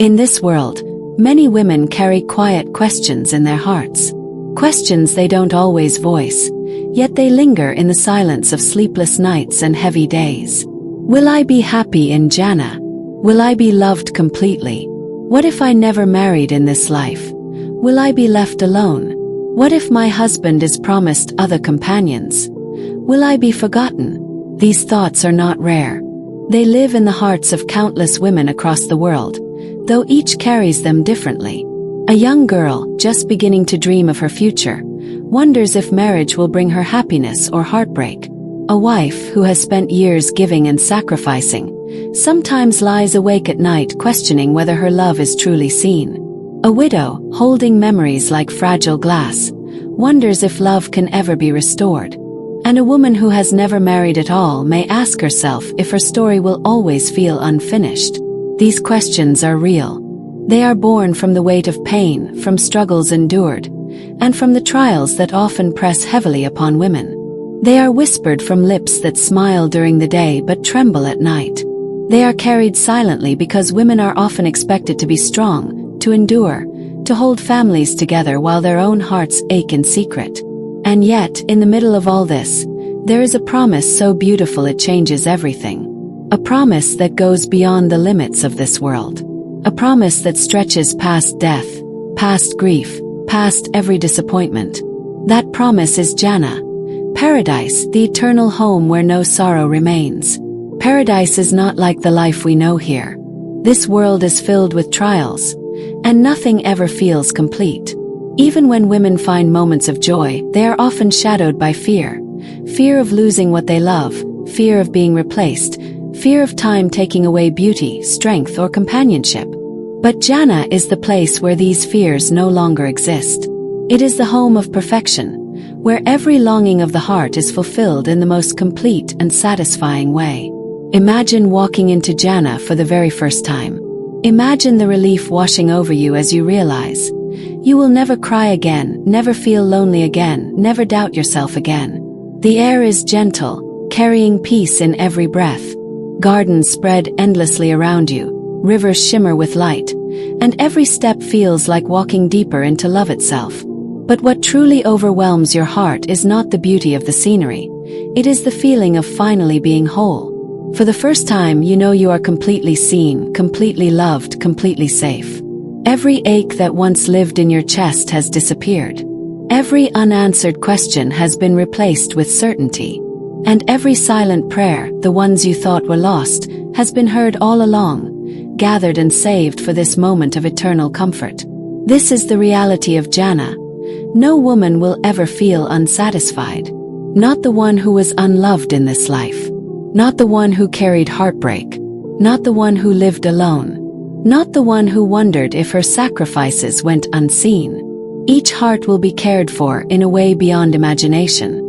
In this world, many women carry quiet questions in their hearts. Questions they don't always voice, yet they linger in the silence of sleepless nights and heavy days. Will I be happy in Jannah? Will I be loved completely? What if I never married in this life? Will I be left alone? What if my husband is promised other companions? Will I be forgotten? These thoughts are not rare. They live in the hearts of countless women across the world, though each carries them differently. A young girl, just beginning to dream of her future, wonders if marriage will bring her happiness or heartbreak. A wife who has spent years giving and sacrificing, sometimes lies awake at night questioning whether her love is truly seen. A widow, holding memories like fragile glass, wonders if love can ever be restored. And a woman who has never married at all may ask herself if her story will always feel unfinished. These questions are real. They are born from the weight of pain, from struggles endured, and from the trials that often press heavily upon women. They are whispered from lips that smile during the day but tremble at night. They are carried silently because women are often expected to be strong, to endure, to hold families together while their own hearts ache in secret. And yet, in the middle of all this, there is a promise so beautiful it changes everything. A promise that goes beyond the limits of this world. A promise that stretches past death, past grief, past every disappointment. That promise is Jannah. Paradise, the eternal home where no sorrow remains. Paradise is not like the life we know here. This world is filled with trials, and nothing ever feels complete. Even when women find moments of joy, they are often shadowed by fear. Fear of losing what they love, fear of being replaced, fear of time taking away beauty, strength, or companionship. But Jannah is the place where these fears no longer exist. It is the home of perfection, where every longing of the heart is fulfilled in the most complete and satisfying way. Imagine walking into Jannah for the very first time. Imagine the relief washing over you as you realize you will never cry again, never feel lonely again, never doubt yourself again. The air is gentle, carrying peace in every breath. Gardens spread endlessly around you, rivers shimmer with light, and every step feels like walking deeper into love itself. But what truly overwhelms your heart is not the beauty of the scenery. It is the feeling of finally being whole. For the first time, you know you are completely seen, completely loved, completely safe. Every ache that once lived in your chest has disappeared. Every unanswered question has been replaced with certainty. And every silent prayer, the ones you thought were lost, has been heard all along, gathered and saved for this moment of eternal comfort. This is the reality of Jannah. No woman will ever feel unsatisfied. Not the one who was unloved in this life. Not the one who carried heartbreak. Not the one who lived alone. Not the one who wondered if her sacrifices went unseen. Each heart will be cared for in a way beyond imagination.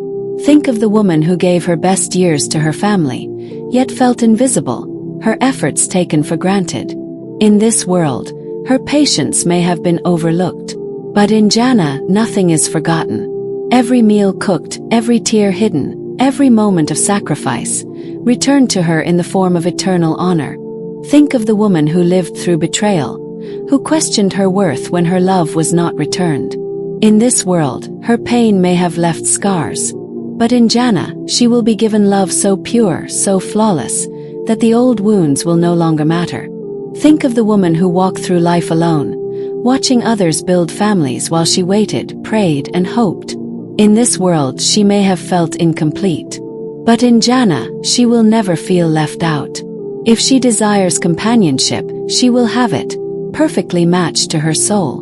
Think of the woman who gave her best years to her family, yet felt invisible, her efforts taken for granted. In this world, her patience may have been overlooked. But in Jannah, nothing is forgotten. Every meal cooked, every tear hidden, every moment of sacrifice, returned to her in the form of eternal honor. Think of the woman who lived through betrayal, who questioned her worth when her love was not returned. In this world, her pain may have left scars. But in Jannah, she will be given love so pure, so flawless, that the old wounds will no longer matter. Think of the woman who walked through life alone, watching others build families while she waited, prayed, and hoped. In this world, she may have felt incomplete. But in Jannah, she will never feel left out. If she desires companionship, she will have it, perfectly matched to her soul.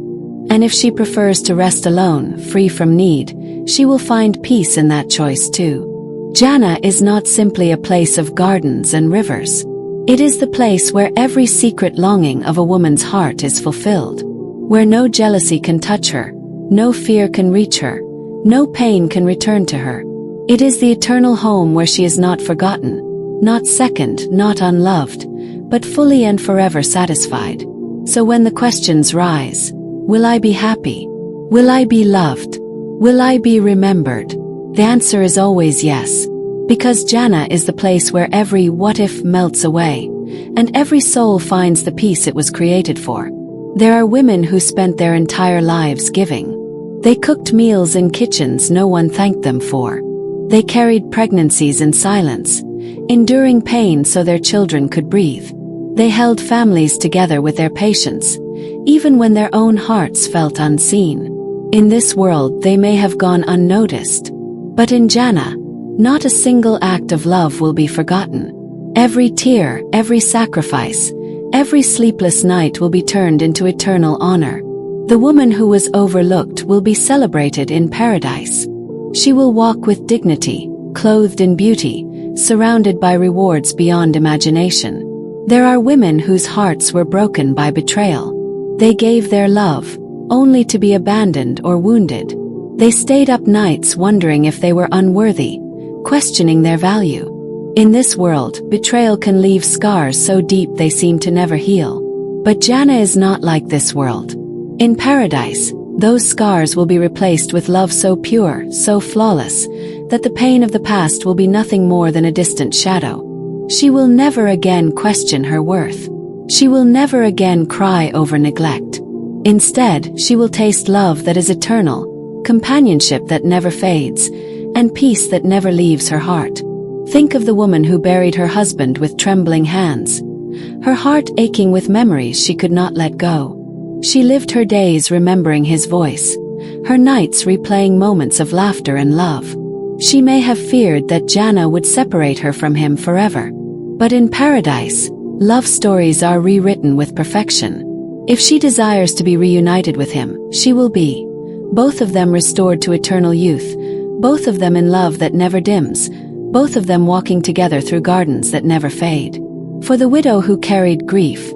And if she prefers to rest alone, free from need, she will find peace in that choice too. Jannah is not simply a place of gardens and rivers. It is the place where every secret longing of a woman's heart is fulfilled. Where no jealousy can touch her, no fear can reach her, no pain can return to her. It is the eternal home where she is not forgotten, not second, not unloved, but fully and forever satisfied. So when the questions rise, will I be happy? Will I be loved? Will I be remembered? The answer is always yes. Because Jannah is the place where every what if melts away, and every soul finds the peace it was created for. There are women who spent their entire lives giving. They cooked meals in kitchens no one thanked them for. They carried pregnancies in silence, enduring pain so their children could breathe. They held families together with their patience, even when their own hearts felt unseen. In this world they may have gone unnoticed, but in Jannah, not a single act of love will be forgotten. Every tear, every sacrifice, every sleepless night will be turned into eternal honor. The woman who was overlooked will be celebrated in paradise. She will walk with dignity, clothed in beauty, surrounded by rewards beyond imagination. There are women whose hearts were broken by betrayal. They gave their love, only to be abandoned or wounded. They stayed up nights wondering if they were unworthy, questioning their value. In this world, betrayal can leave scars so deep they seem to never heal. But Jannah is not like this world. In paradise, those scars will be replaced with love so pure, so flawless, that the pain of the past will be nothing more than a distant shadow. She will never again question her worth. She will never again cry over neglect. Instead, she will taste love that is eternal, companionship that never fades, and peace that never leaves her heart. Think of the woman who buried her husband with trembling hands, her heart aching with memories she could not let go. She lived her days remembering his voice, her nights replaying moments of laughter and love. She may have feared that Jannah would separate her from him forever. But in paradise, love stories are rewritten with perfection. If she desires to be reunited with him, she will be. Both of them restored to eternal youth, both of them in love that never dims, both of them walking together through gardens that never fade. For the widow who carried grief,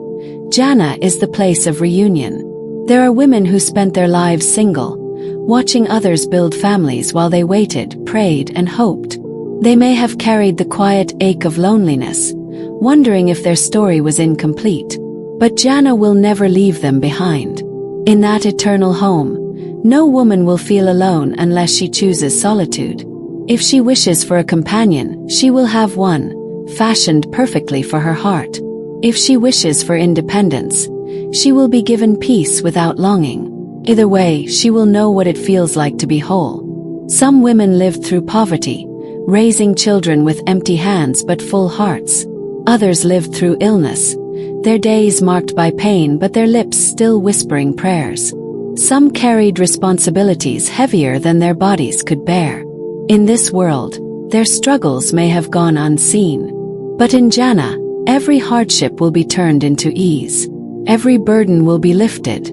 Jannah is the place of reunion. There are women who spent their lives single, watching others build families while they waited, prayed, and hoped. They may have carried the quiet ache of loneliness, wondering if their story was incomplete. But Jannah will never leave them behind. In that eternal home, no woman will feel alone unless she chooses solitude. If she wishes for a companion, she will have one, fashioned perfectly for her heart. If she wishes for independence, she will be given peace without longing. Either way, she will know what it feels like to be whole. Some women lived through poverty, raising children with empty hands but full hearts. Others lived through illness, their days marked by pain but their lips still whispering prayers. Some carried responsibilities heavier than their bodies could bear. In this world, their struggles may have gone unseen. But in Jannah, every hardship will be turned into ease. Every burden will be lifted.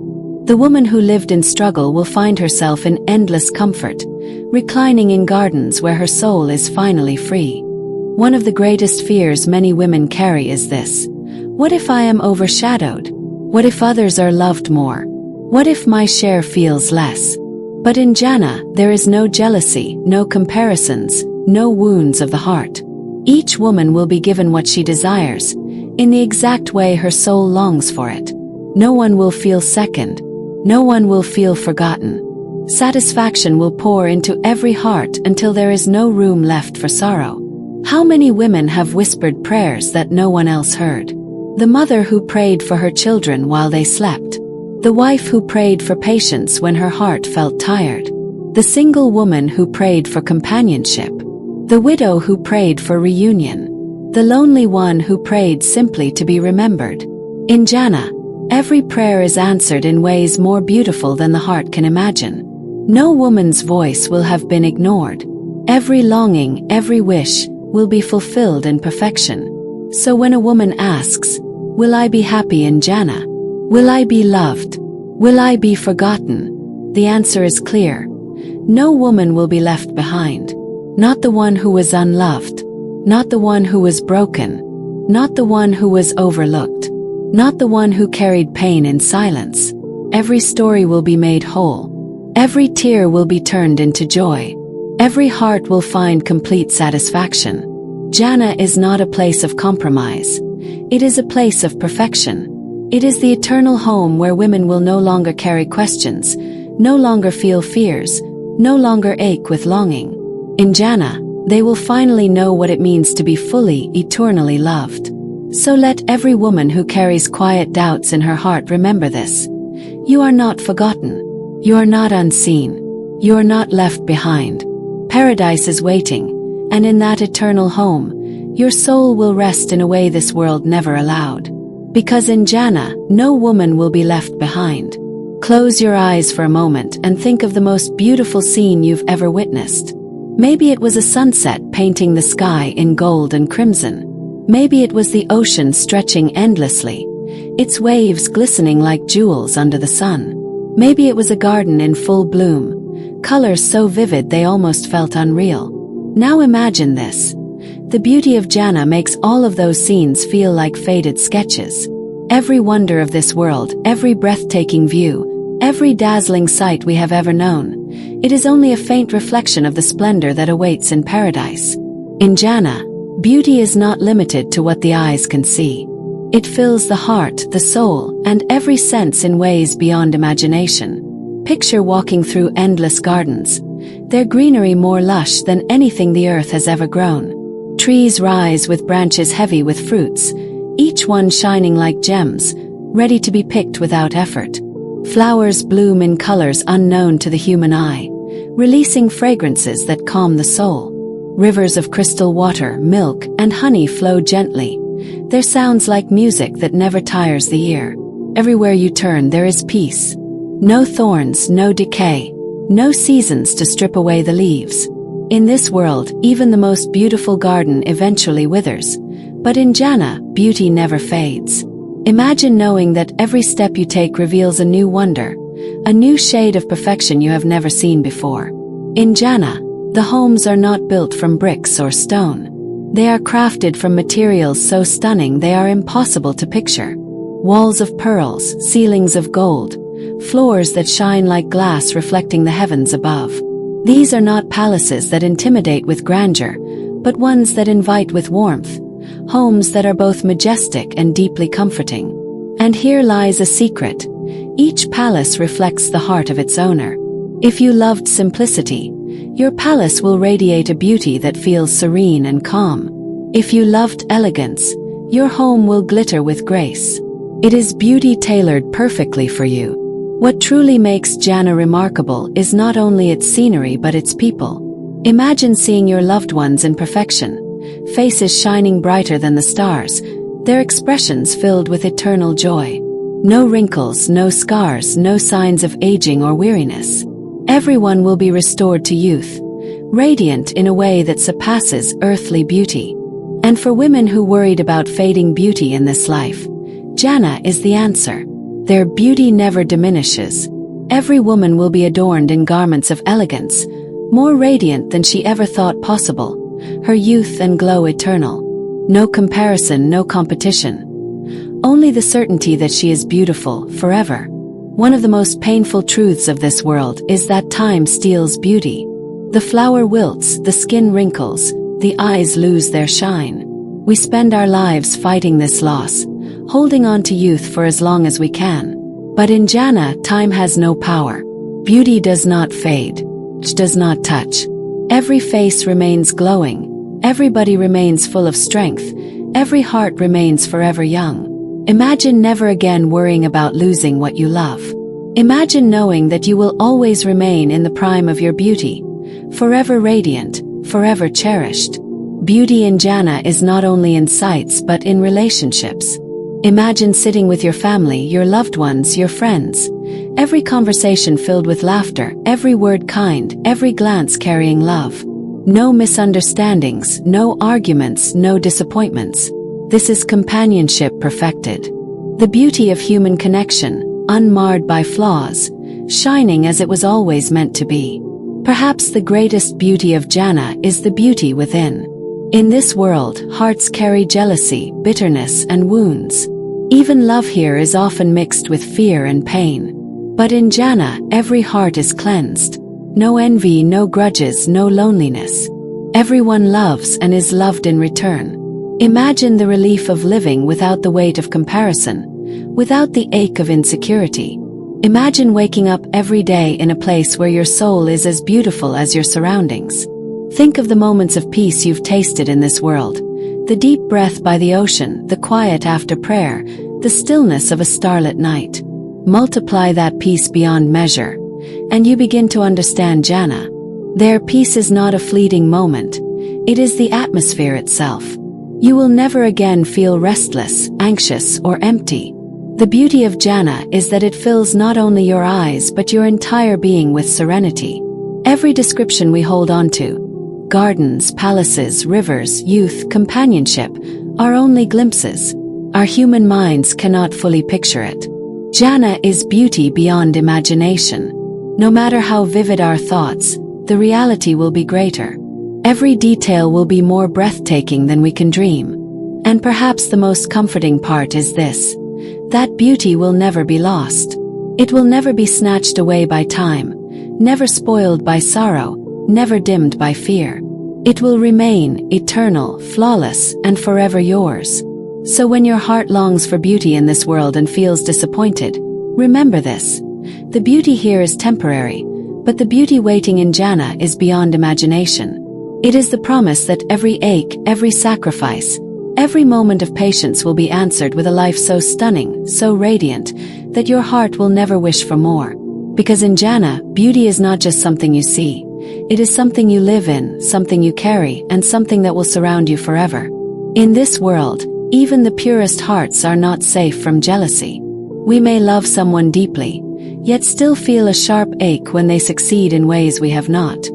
The woman who lived in struggle will find herself in endless comfort, reclining in gardens where her soul is finally free. One of the greatest fears many women carry is this: what if I am overshadowed? What if others are loved more? What if my share feels less? But in Jannah, there is no jealousy, no comparisons, no wounds of the heart. Each woman will be given what she desires, in the exact way her soul longs for it. No one will feel second. No one will feel forgotten. Satisfaction will pour into every heart until there is no room left for sorrow. How many women have whispered prayers that no one else heard? The mother who prayed for her children while they slept. The wife who prayed for patience when her heart felt tired. The single woman who prayed for companionship. The widow who prayed for reunion. The lonely one who prayed simply to be remembered. In Jannah, every prayer is answered in ways more beautiful than the heart can imagine. No woman's voice will have been ignored. Every longing, every wish, will be fulfilled in perfection. So when a woman asks, "Will I be happy in Jannah? Will I be loved? Will I be forgotten?" the answer is clear. No woman will be left behind. Not the one who was unloved. Not the one who was broken. Not the one who was overlooked. Not the one who carried pain in silence. Every story will be made whole. Every tear will be turned into joy. Every heart will find complete satisfaction. Jannah is not a place of compromise. It is a place of perfection. It is the eternal home where women will no longer carry questions, no longer feel fears, no longer ache with longing. In Jannah, they will finally know what it means to be fully, eternally loved. So let every woman who carries quiet doubts in her heart remember this. You are not forgotten. You are not unseen. You are not left behind. Paradise is waiting, and in that eternal home, your soul will rest in a way this world never allowed. Because in Jannah, no woman will be left behind. Close your eyes for a moment and think of the most beautiful scene you've ever witnessed. Maybe it was a sunset painting the sky in gold and crimson. Maybe it was the ocean stretching endlessly, its waves glistening like jewels under the sun. Maybe it was a garden in full bloom, colors so vivid they almost felt unreal. Now imagine this. The beauty of Jannah makes all of those scenes feel like faded sketches. Every wonder of this world, every breathtaking view, every dazzling sight we have ever known, it is only a faint reflection of the splendor that awaits in paradise. In Jannah, beauty is not limited to what the eyes can see. It fills the heart, the soul, and every sense in ways beyond imagination. Picture walking through endless gardens, their greenery more lush than anything the earth has ever grown. Trees rise with branches heavy with fruits, each one shining like gems, ready to be picked without effort. Flowers bloom in colors unknown to the human eye, releasing fragrances that calm the soul. Rivers of crystal water, milk, and honey flow gently, their sounds like music that never tires the ear. Everywhere you turn there is peace. No thorns, no decay, no seasons to strip away the leaves. In this world, even the most beautiful garden eventually withers, but in Jannah, beauty never fades. Imagine knowing that every step you take reveals a new wonder, a new shade of perfection you have never seen before. In Jannah, the homes are not built from bricks or stone. They are crafted from materials so stunning they are impossible to picture. Walls of pearls, ceilings of gold, floors that shine like glass reflecting the heavens above. These are not palaces that intimidate with grandeur, but ones that invite with warmth. Homes that are both majestic and deeply comforting. And here lies a secret. Each palace reflects the heart of its owner. If you loved simplicity, your palace will radiate a beauty that feels serene and calm. If you loved elegance, your home will glitter with grace. It is beauty tailored perfectly for you. What truly makes Jannah remarkable is not only its scenery but its people. Imagine seeing your loved ones in perfection, faces shining brighter than the stars, their expressions filled with eternal joy. No wrinkles, no scars, no signs of aging or weariness. Everyone will be restored to youth, radiant in a way that surpasses earthly beauty. And for women who worried about fading beauty in this life, Jannah is the answer. Their beauty never diminishes. Every woman will be adorned in garments of elegance, more radiant than she ever thought possible, her youth and glow eternal. No comparison, no competition. Only the certainty that she is beautiful forever. One of the most painful truths of this world is that time steals beauty. The flower wilts, the skin wrinkles, the eyes lose their shine. We spend our lives fighting this loss, holding on to youth for as long as we can. But in Jannah, time has no power. Beauty does not fade. It does not touch. Every face remains glowing. Everybody remains full of strength. Every heart remains forever young. Imagine never again worrying about losing what you love. Imagine knowing that you will always remain in the prime of your beauty, forever radiant, forever cherished. Beauty in Jannah is not only in sights but in relationships. Imagine sitting with your family, your loved ones, your friends. Every conversation filled with laughter, every word kind, every glance carrying love. No misunderstandings, no arguments, no disappointments. This is companionship perfected. The beauty of human connection, unmarred by flaws, shining as it was always meant to be. Perhaps the greatest beauty of Jannah is the beauty within. In this world, hearts carry jealousy, bitterness, and wounds. Even love here is often mixed with fear and pain. But in Jannah, every heart is cleansed. No envy, no grudges, no loneliness. Everyone loves and is loved in return. Imagine the relief of living without the weight of comparison, without the ache of insecurity. Imagine waking up every day in a place where your soul is as beautiful as your surroundings. Think of the moments of peace you've tasted in this world, The deep breath by the ocean, the quiet after prayer, the stillness of a starlit night. Multiply that peace beyond measure, and you begin to understand Jannah. Their peace is not a fleeting moment, it is the atmosphere itself. You will never again feel restless, anxious, or empty. The beauty of Jannah is that it fills not only your eyes but your entire being with serenity. Every description we hold on to, gardens, palaces, rivers, youth, companionship, are only glimpses. Our human minds cannot fully picture it. Jannah is beauty beyond imagination. No matter how vivid our thoughts, the reality will be greater. Every detail will be more breathtaking than we can dream. And perhaps the most comforting part is this: that beauty will never be lost. It will never be snatched away by time, never spoiled by sorrow, never dimmed by fear. It will remain eternal, flawless, and forever yours. So when your heart longs for beauty in this world and feels disappointed, remember this: the beauty here is temporary, but the beauty waiting in Jannah is beyond imagination. It is the promise that every ache, every sacrifice, every moment of patience will be answered with a life so stunning, so radiant, that your heart will never wish for more. Because in Jannah, beauty is not just something you see. It is something you live in, something you carry, and something that will surround you forever. In this world, even the purest hearts are not safe from jealousy. We may love someone deeply, yet still feel a sharp ache when they succeed in ways we have not.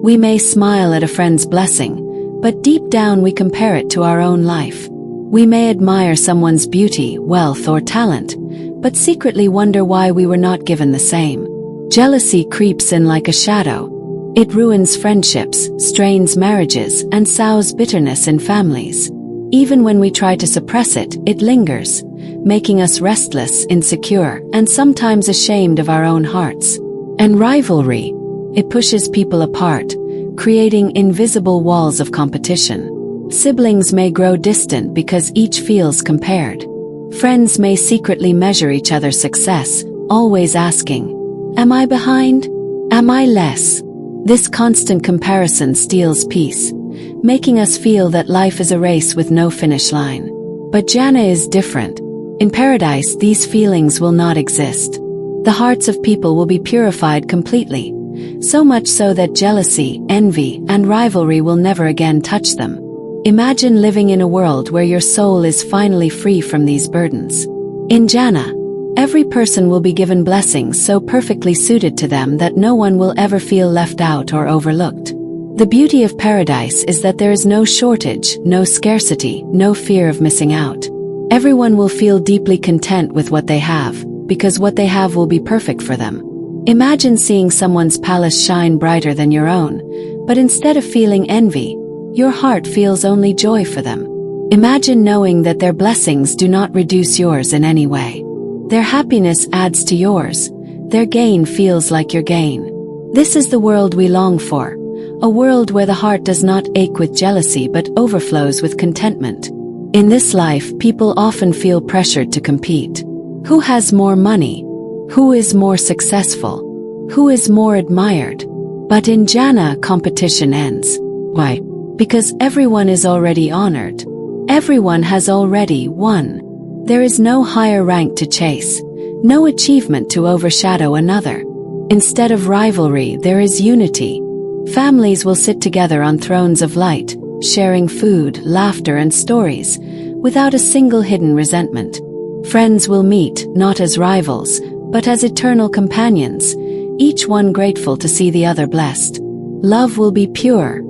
We may smile at a friend's blessing, but deep down we compare it to our own life. We may admire someone's beauty, wealth, or talent, but secretly wonder why we were not given the same. Jealousy creeps in like a shadow. It ruins friendships, strains marriages, and sows bitterness in families. Even when we try to suppress it, it lingers, making us restless, insecure, and sometimes ashamed of our own hearts. And rivalry, it pushes people apart, creating invisible walls of competition. Siblings may grow distant because each feels compared. Friends may secretly measure each other's success, always asking, "Am I behind? Am I less?" This constant comparison steals peace, making us feel that life is a race with no finish line. But Jannah is different. In paradise, these feelings will not exist. The hearts of people will be purified completely, so much so that jealousy, envy, and rivalry will never again touch them. Imagine living in a world where your soul is finally free from these burdens. In Jannah, every person will be given blessings so perfectly suited to them that no one will ever feel left out or overlooked. The beauty of paradise is that there is no shortage, no scarcity, no fear of missing out. Everyone will feel deeply content with what they have, because what they have will be perfect for them. Imagine seeing someone's palace shine brighter than your own, but instead of feeling envy, your heart feels only joy for them. Imagine knowing that their blessings do not reduce yours in any way. Their happiness adds to yours. Their gain feels like your gain. This is the world we long for, a world where the heart does not ache with jealousy but overflows with contentment. In this life, people often feel pressured to compete. Who has more money? Who is more successful? Who is more admired? But in Jannah, competition ends. Why? Because everyone is already honored. Everyone has already won. There is no higher rank to chase, no achievement to overshadow another. Instead of rivalry, there is unity. Families will sit together on thrones of light, sharing food, laughter, and stories, without a single hidden resentment. Friends will meet, not as rivals, but as eternal companions, each one grateful to see the other blessed. Love will be pure,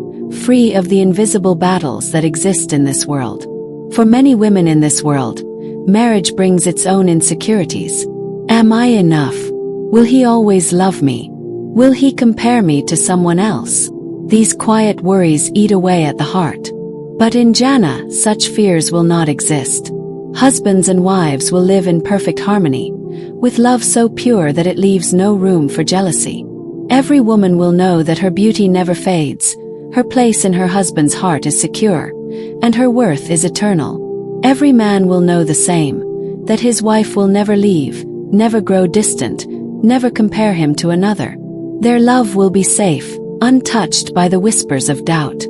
free of the invisible battles that exist in this world. For many women in this world, marriage brings its own insecurities. Am I enough? Will he always love me? Will he compare me to someone else? These quiet worries eat away at the heart. But in Jannah, such fears will not exist. Husbands and wives will live in perfect harmony, with love so pure that it leaves no room for jealousy. Every woman will know that her beauty never fades, her place in her husband's heart is secure, and her worth is eternal. Every man will know the same, that his wife will never leave, never grow distant, never compare him to another. Their love will be safe, untouched by the whispers of doubt.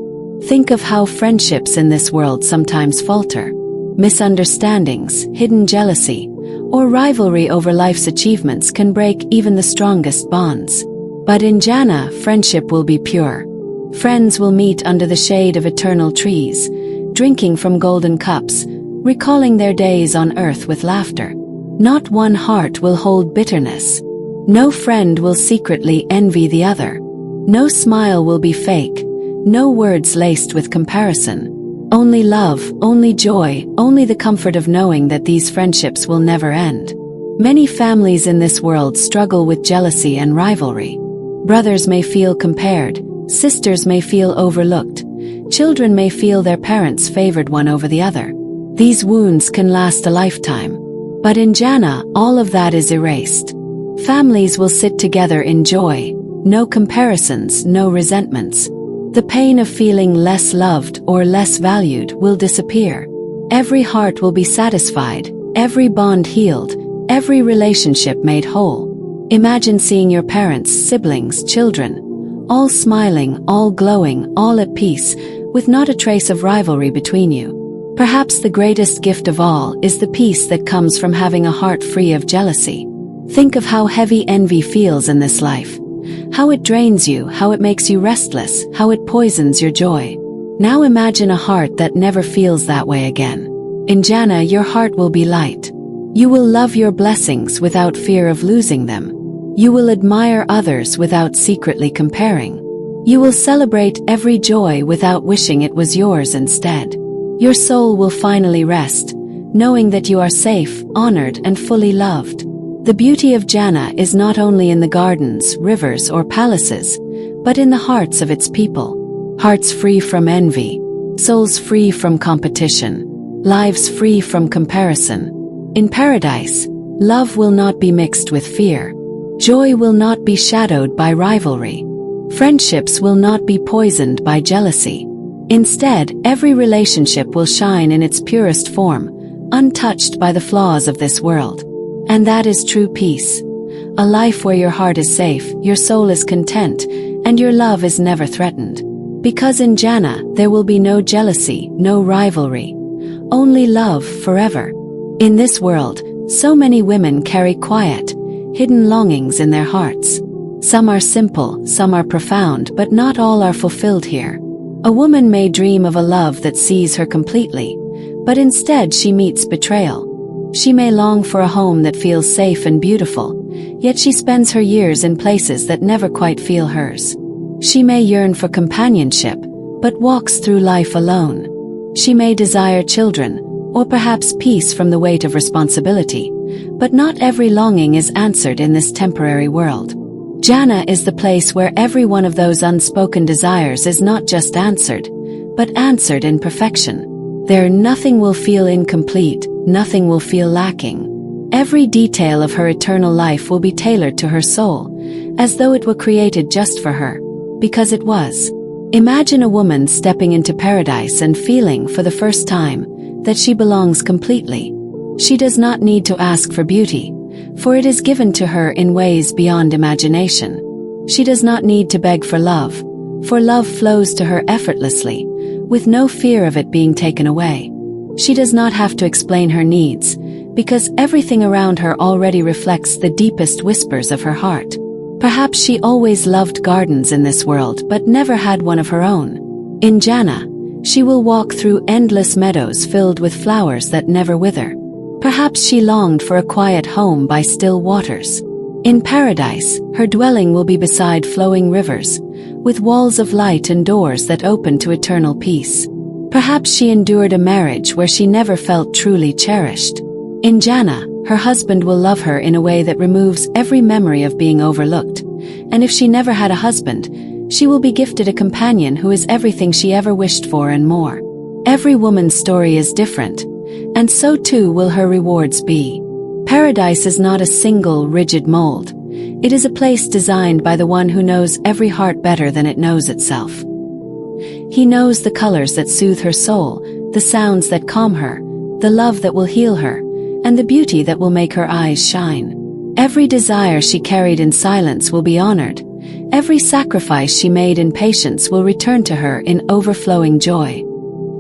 Think of how friendships in this world sometimes falter. Misunderstandings, hidden jealousy, or rivalry over life's achievements can break even the strongest bonds. But in Jannah, friendship will be pure. Friends will meet under the shade of eternal trees, drinking from golden cups, recalling their days on earth with laughter. Not one heart will hold bitterness. No friend will secretly envy the other. No smile will be fake, no words laced with comparison. Only love, only joy, only the comfort of knowing that these friendships will never end. Many families in this world struggle with jealousy and rivalry. Brothers may feel compared, sisters may feel overlooked, children may feel their parents favored one over the other. These wounds can last a lifetime. But in Jannah, all of that is erased. Families will sit together in joy, no comparisons, no resentments. The pain of feeling less loved or less valued will disappear. Every heart will be satisfied, every bond healed, every relationship made whole. Imagine seeing your parents, siblings, children, all smiling, all glowing, all at peace, with not a trace of rivalry between you. Perhaps the greatest gift of all is the peace that comes from having a heart free of jealousy. Think of how heavy envy feels in this life. How it drains you, how it makes you restless, how it poisons your joy. Now imagine a heart that never feels that way again. In Jannah, your heart will be light. You will love your blessings without fear of losing them. You will admire others without secretly comparing. You will celebrate every joy without wishing it was yours instead. Your soul will finally rest, knowing that you are safe, honored, and fully loved. The beauty of Jannah is not only in the gardens, rivers, or palaces, but in the hearts of its people. Hearts free from envy, souls free from competition, lives free from comparison. In paradise, love will not be mixed with fear. Joy will not be shadowed by rivalry. Friendships will not be poisoned by jealousy. Instead, every relationship will shine in its purest form, untouched by the flaws of this world. And that is true peace. A life where your heart is safe, your soul is content, and your love is never threatened. Because in Jannah, there will be no jealousy, no rivalry. Only love forever. In this world, so many women carry quiet, hidden longings in their hearts. Some are simple, some are profound, but not all are fulfilled here. A woman may dream of a love that sees her completely, but instead she meets betrayal. She may long for a home that feels safe and beautiful, yet she spends her years in places that never quite feel hers. She may yearn for companionship, but walks through life alone. She may desire children, or perhaps peace from the weight of responsibility, but not every longing is answered in this temporary world. Jannah is the place where every one of those unspoken desires is not just answered, but answered in perfection. There nothing will feel incomplete, nothing will feel lacking. Every detail of her eternal life will be tailored to her soul, as though it were created just for her, because it was. Imagine a woman stepping into paradise and feeling for the first time that she belongs completely. She does not need to ask for beauty, for it is given to her in ways beyond imagination. She does not need to beg for love flows to her effortlessly, with no fear of it being taken away. She does not have to explain her needs, because everything around her already reflects the deepest whispers of her heart. Perhaps she always loved gardens in this world but never had one of her own. In Jannah, she will walk through endless meadows filled with flowers that never wither. Perhaps she longed for a quiet home by still waters. In paradise, her dwelling will be beside flowing rivers, with walls of light and doors that open to eternal peace. Perhaps she endured a marriage where she never felt truly cherished. In Jannah, her husband will love her in a way that removes every memory of being overlooked. And if she never had a husband, she will be gifted a companion who is everything she ever wished for and more. Every woman's story is different, and so too will her rewards be. Paradise is not a single, rigid mold. It is a place designed by the one who knows every heart better than it knows itself. He knows the colors that soothe her soul, the sounds that calm her, the love that will heal her, and the beauty that will make her eyes shine. Every desire she carried in silence will be honored, Every sacrifice she made in patience will return to her in overflowing joy.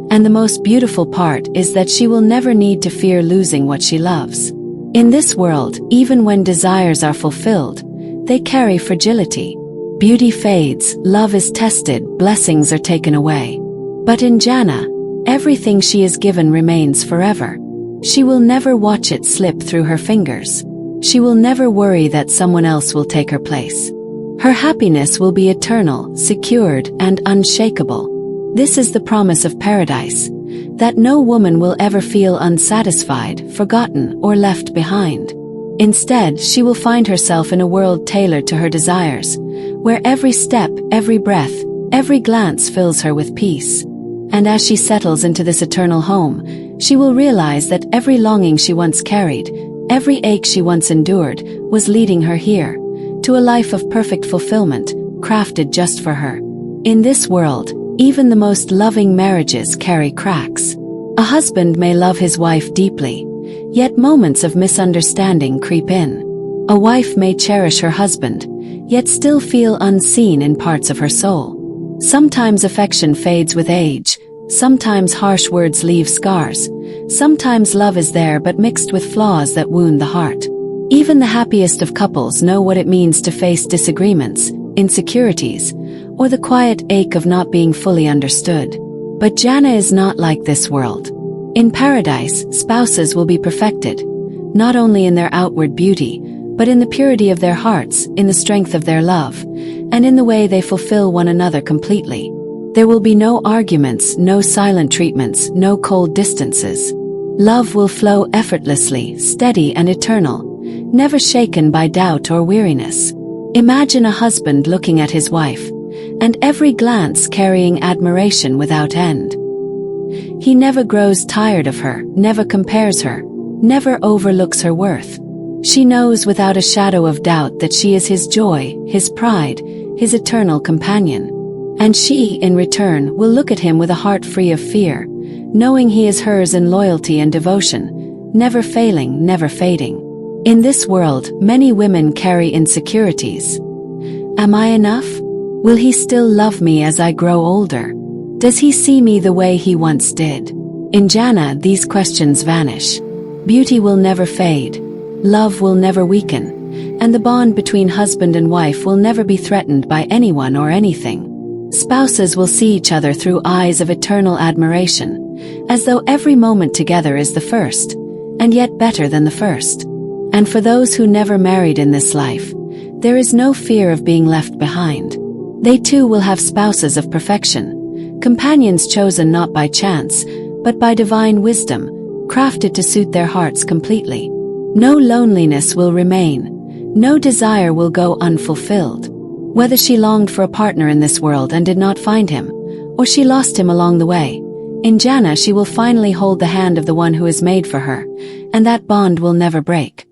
And the most beautiful part is that she will never need to fear losing what she loves. In this world, even when desires are fulfilled, they carry fragility. Beauty fades, love is tested, blessings are taken away. But in Jannah, everything she is given remains forever. She will never watch it slip through her fingers. She will never worry that someone else will take her place. Her happiness will be eternal, secured, and unshakable. This is the promise of paradise, that no woman will ever feel unsatisfied, forgotten, or left behind. Instead, she will find herself in a world tailored to her desires, where every step, every breath, every glance fills her with peace. And as she settles into this eternal home, she will realize that every longing she once carried, every ache she once endured, was leading her here, to a life of perfect fulfillment, crafted just for her. In this world, even the most loving marriages carry cracks. A husband may love his wife deeply, yet moments of misunderstanding creep in. A wife may cherish her husband, yet still feel unseen in parts of her soul. Sometimes affection fades with age, sometimes harsh words leave scars, sometimes love is there but mixed with flaws that wound the heart. Even the happiest of couples know what it means to face disagreements, insecurities, or the quiet ache of not being fully understood. But Jannah is not like this world. In paradise, spouses will be perfected, not only in their outward beauty, but in the purity of their hearts, in the strength of their love, and in the way they fulfill one another completely. There will be no arguments, no silent treatments, no cold distances. Love will flow effortlessly, steady and eternal, never shaken by doubt or weariness. Imagine a husband looking at his wife, and every glance carrying admiration without end. He never grows tired of her, never compares her, never overlooks her worth. She knows without a shadow of doubt that she is his joy, his pride, his eternal companion. And she, in return, will look at him with a heart free of fear, knowing he is hers in loyalty and devotion, never failing, never fading. In this world, many women carry insecurities. Am I enough? Will he still love me as I grow older? Does he see me the way he once did? In Jannah, these questions vanish. Beauty will never fade. Love will never weaken, and the bond between husband and wife will never be threatened by anyone or anything. Spouses will see each other through eyes of eternal admiration, as though every moment together is the first, and yet better than the first. And for those who never married in this life, there is no fear of being left behind. They too will have spouses of perfection, companions chosen not by chance, but by divine wisdom, crafted to suit their hearts completely. No loneliness will remain, no desire will go unfulfilled. Whether she longed for a partner in this world and did not find him, or she lost him along the way, in Jannah she will finally hold the hand of the one who is made for her, and that bond will never break.